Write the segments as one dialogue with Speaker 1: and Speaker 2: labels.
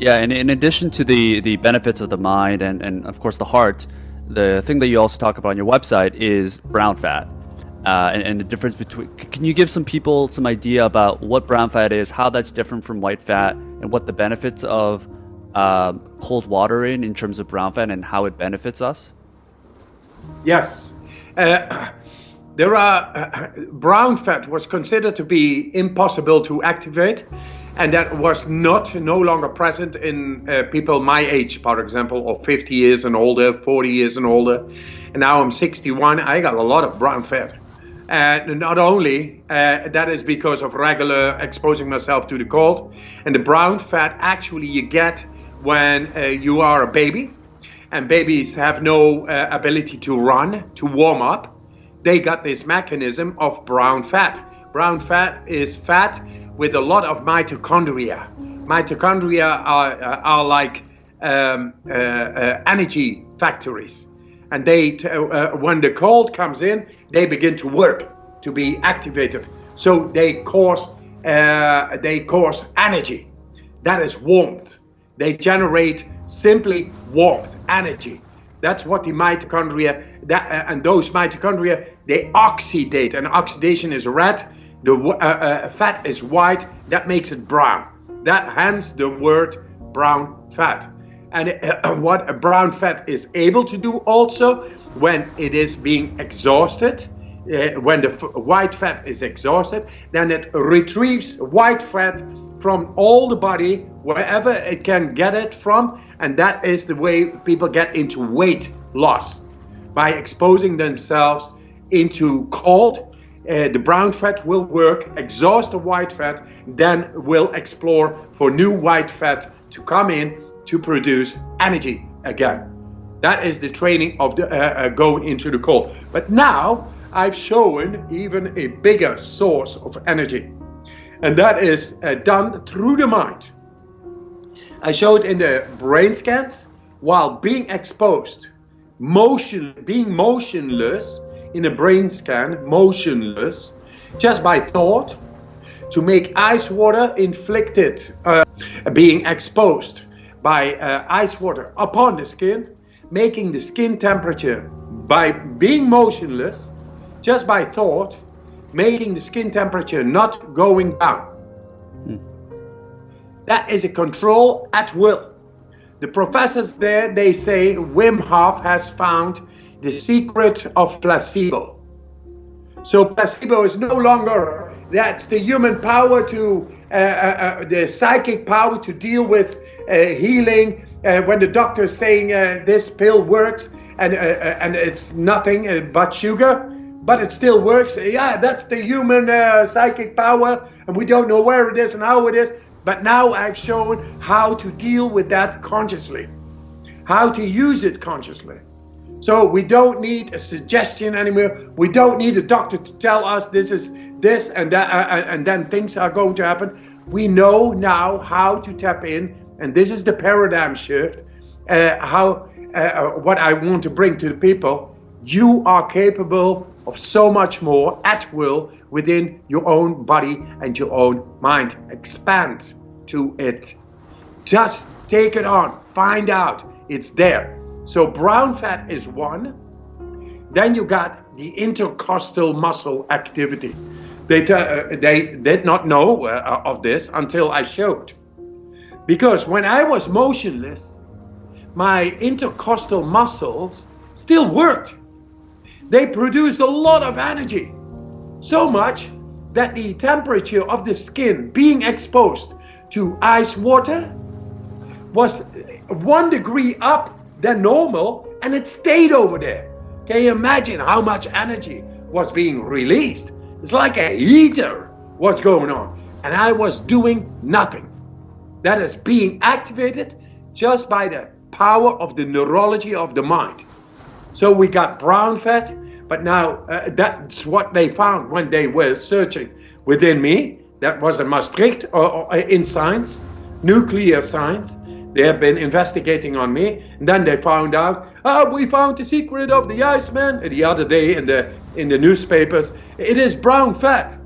Speaker 1: Yeah, and in addition to the benefits of the mind and of course the heart, the thing that you also talk about on your website is brown fat. And the difference between, can you give some people some idea about what brown fat is, how that's different from white fat, and what the benefits of cold water in terms of brown fat and how it benefits us?
Speaker 2: Yes. There are brown fat was considered to be impossible to activate, and that was no longer present in people my age, for example, of 50 years and older, 40 years and older. And now I'm 61. I got a lot of brown fat. And not only that is because of regular exposing myself to the cold, and the brown fat actually you get when you are a baby, and babies have no ability to run, to warm up. They got this mechanism of brown fat. Brown fat is fat with a lot of mitochondria. Mitochondria are like energy factories. And they, when the cold comes in, they begin to work, to be activated. So they cause energy. That is warmth. They generate simply warmth, energy. That's what the mitochondria, and those mitochondria, they oxidate, and oxidation is red, the fat is white, that makes it brown. That hence the word brown fat. And what a brown fat is able to do also, when it is being exhausted, when the white fat is exhausted, then it retrieves white fat from all the body, wherever it can get it from, and that is the way people get into weight loss, by exposing themselves into cold. The brown fat will work, exhaust the white fat, then will explore for new white fat to come in to produce energy again. That is the training of the going into the cold. But now I've shown even a bigger source of energy, and that is done through the mind. I showed in the brain scans, while being exposed, being motionless in a brain scan, motionless, just by thought, to make ice water inflicted, being exposed by ice water upon the skin, making the skin temperature by being motionless, just by thought, making the skin temperature not going down. That is a control at will. The professors there, they say Wim Hof has found the secret of placebo. So placebo is no longer that's the human power to, the psychic power to deal with healing. When the doctor is saying this pill works and it's nothing but sugar, but it still works. Yeah, that's the human psychic power, and we don't know where it is and how it is. But now I've shown how to deal with that consciously, how to use it consciously. So we don't need a suggestion anymore. We don't need a doctor to tell us this is this and that, and then things are going to happen. We know now how to tap in, and this is the paradigm shift. What I want to bring to the people: you are capable of so much more at will within your own body and your own mind. Expand to it. Just take it on. Find out. It's there. So brown fat is one. Then you got the intercostal muscle activity. They did not know of this until I showed. Because when I was motionless, my intercostal muscles still worked. They produced a lot of energy. So much that the temperature of the skin being exposed to ice water was 1 degree up than normal, and it stayed over there. Can you imagine how much energy was being released? It's like a heater was going on, and I was doing nothing. That is being activated just by the power of the neurology of the mind. So we got brown fat, but now that's what they found when they were searching within me. That was in Maastricht, or in science, nuclear science. They have been investigating on me, and then they found out, we found the secret of the Iceman the other day in the newspapers. It is brown fat.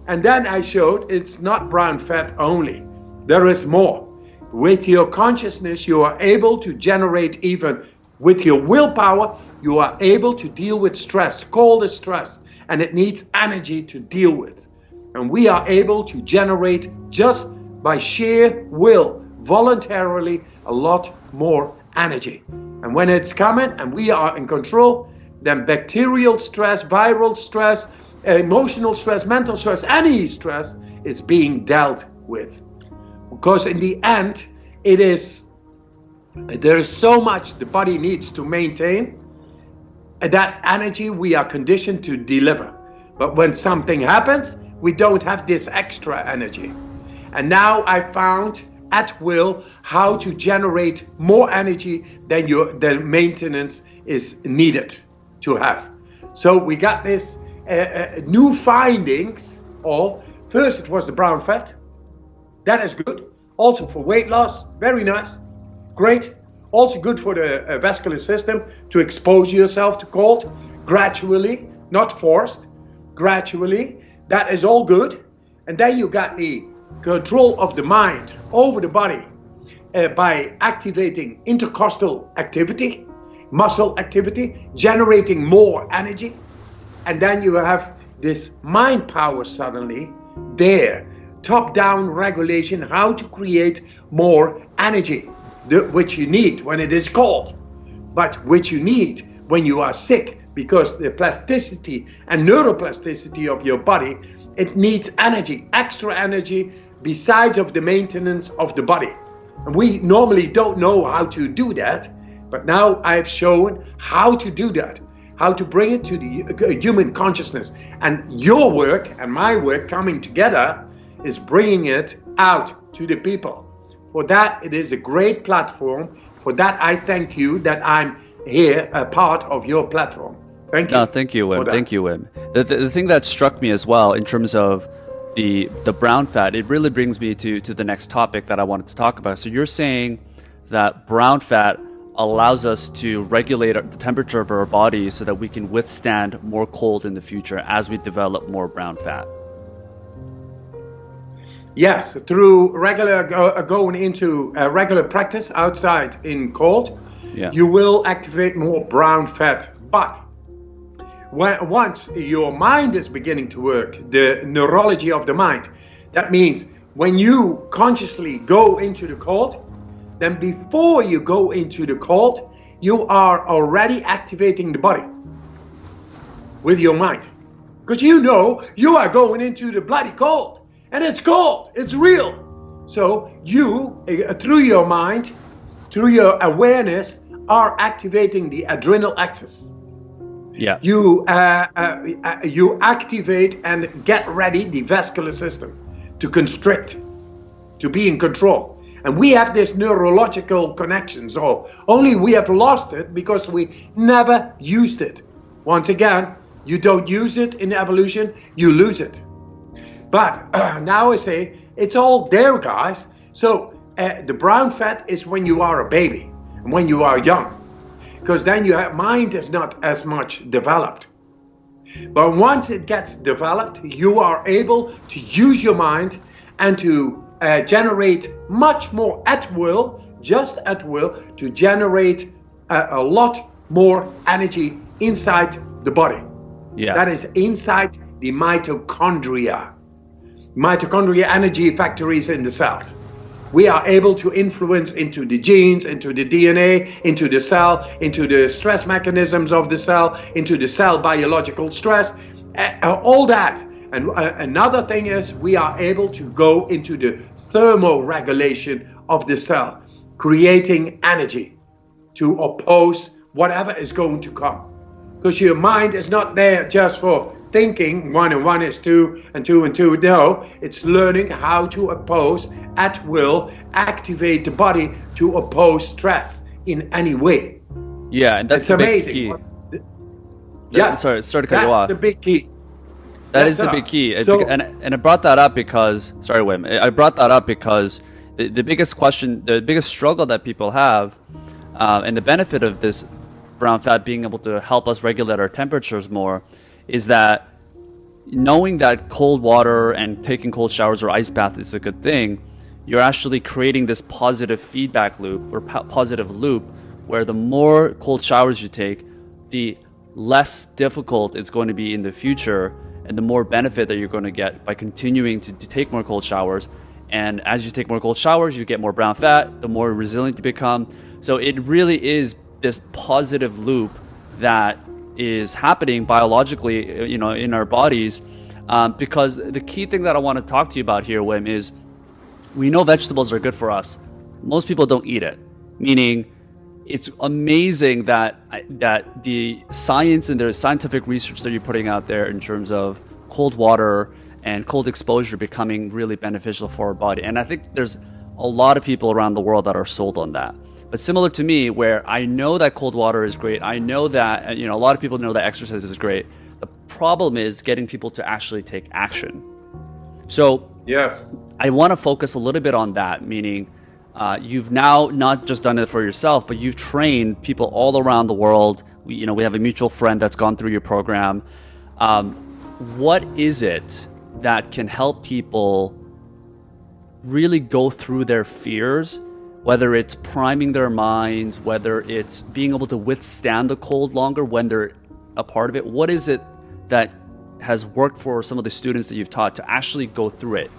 Speaker 2: And then I showed it's not brown fat only. There is more. With your consciousness, you are able to generate, even with your willpower, you are able to deal with stress, cold is stress, and it needs energy to deal with. And we are able to generate, just by sheer will, voluntarily, a lot more energy. And when it's coming and we are in control, then bacterial stress, viral stress, emotional stress, mental stress, any stress is being dealt with. Because in the end, there is so much the body needs to maintain that energy we are conditioned to deliver. But when something happens, we don't have this extra energy. And now I found at will how to generate more energy than the maintenance is needed to have. So we got this new findings. First it was the brown fat. That is good. Also for weight loss, very nice, great. Also good for the vascular system to expose yourself to cold gradually, not forced, gradually. That is all good. And then you got the control of the mind over the body by activating intercostal activity, muscle activity, generating more energy. And then you have this mind power suddenly there, top-down regulation, how to create more energy, which you need when it is cold, but which you need when you are sick, because the plasticity and neuroplasticity of your body, it needs energy, extra energy, besides of the maintenance of the body. And we normally don't know how to do that, but now I've shown how to do that, how to bring it to the human consciousness. And your work and my work coming together is bringing it out to the people. For that, it is a great platform. For that, I thank you that I'm here, a part of your platform. Thank you.
Speaker 1: No, thank you, Wim. Thank you, Wim. The thing that struck me as well in terms of the brown fat, it really brings me to the next topic that I wanted to talk about. So you're saying that brown fat allows us to regulate the temperature of our body so that we can withstand more cold in the future as we develop more brown fat.
Speaker 2: Yes, through regular going into regular practice outside in cold, you will activate more brown fat. But once your mind is beginning to work, the neurology of the mind, that means when you consciously go into the cold, then before you go into the cold, you are already activating the body with your mind. Because you know you are going into the bloody cold. And it's cold, it's real. So you, through your mind, through your awareness, are activating the adrenal axis.
Speaker 1: Yeah.
Speaker 2: You activate and get ready the vascular system to constrict, to be in control. And we have this neurological connection. So only we have lost it because we never used it. Once again, you don't use it in evolution, you lose it. But now I say, it's all there, guys. So the brown fat is when you are a baby, and when you are young. Because then your mind is not as much developed. But once it gets developed, you are able to use your mind and to generate much more at will, just at will, to generate a lot more energy inside the body.
Speaker 1: Yeah.
Speaker 2: That is inside the mitochondria. Mitochondria energy factories in the cells. We are able to influence into the genes, into the DNA, into the cell, into the stress mechanisms of the cell, into the cell biological stress, all that. And another thing is we are able to go into the thermoregulation of the cell, creating energy to oppose whatever is going to come. Because your mind is not there just for thinking 1 and 1 is 2 and 2 and 2. No, it's learning how to oppose at will, activate the body to oppose stress in any way.
Speaker 1: Yeah, and that's
Speaker 2: amazing.
Speaker 1: Yes, sorry to cut you off.
Speaker 2: That's the big key.
Speaker 1: That is the big key. And I brought that up because, sorry, Wim, I brought that up because the biggest question, the biggest struggle that people have, and the benefit of this brown fat being able to help us regulate our temperatures more, is that knowing that cold water and taking cold showers or ice baths is a good thing, you're actually creating this positive feedback loop or positive loop where the more cold showers you take, the less difficult it's going to be in the future, and the more benefit that you're going to get by continuing to take more cold showers. And as you take more cold showers, you get more brown fat, the more resilient you become. So it really is this positive loop that is happening biologically, you know, in our bodies. Because the key thing that I want to talk to you about here, Wim, is we know vegetables are good for us. Most people don't eat it, meaning it's amazing that the science and the scientific research that you're putting out there in terms of cold water and cold exposure becoming really beneficial for our body. And I think there's a lot of people around the world that are sold on that. But similar to me, where I know that cold water is great, I know that, you know, a lot of people know that exercise is great. The problem is getting people to actually take action. So
Speaker 2: Yes.
Speaker 1: I want to focus a little bit on that, meaning you've now not just done it for yourself, but you've trained people all around the world. We have a mutual friend that's gone through your program. What is it that can help people really go through their fears, whether it's priming their minds, whether it's being able to withstand the cold longer when they're a part of it? What is it that has worked for some of the students that you've taught to actually go through it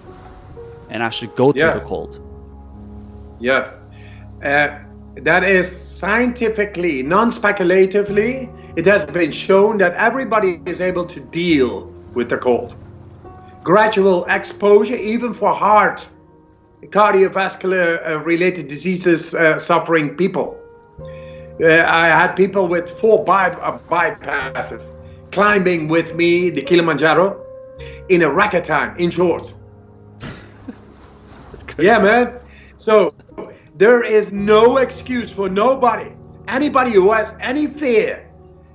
Speaker 1: and actually go through the cold?
Speaker 2: Yes. That is scientifically, non-speculatively, it has been shown that everybody is able to deal with the cold. Gradual exposure, even for heart, cardiovascular related diseases suffering people. I had people with 4 bypasses climbing with me the 𝐦𝐤𝐬𝐤 in a ragtime, in shorts. Yeah, man. So there is no excuse for nobody, anybody who has any fear.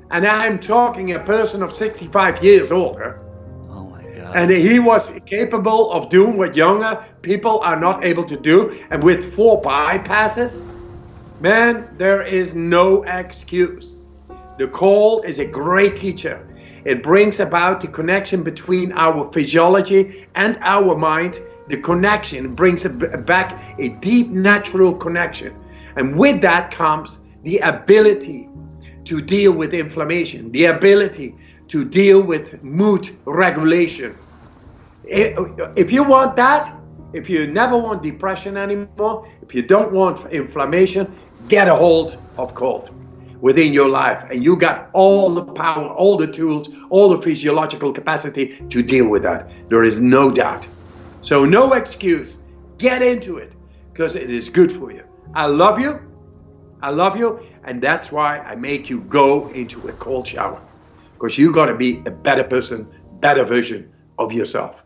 Speaker 2: And I'm talking a person of 65 years older.
Speaker 1: Oh my God.
Speaker 2: And he was capable of doing what younger people are not able to do. And with 4 bypasses, man, there is no excuse. The cold is a great teacher. It brings about the connection between our physiology and our mind. The connection brings back a deep natural connection. And with that comes the ability to deal with inflammation, the ability to deal with mood regulation. If you want that, if you never want depression anymore, if you don't want inflammation, get a hold of cold within your life. And you got all the power, all the tools, all the physiological capacity to deal with that. There is no doubt. So no excuse. Get into it because it is good for you. I love you. I love you. And that's why I make you go into a cold shower, because you got to be a better person, better version of yourself.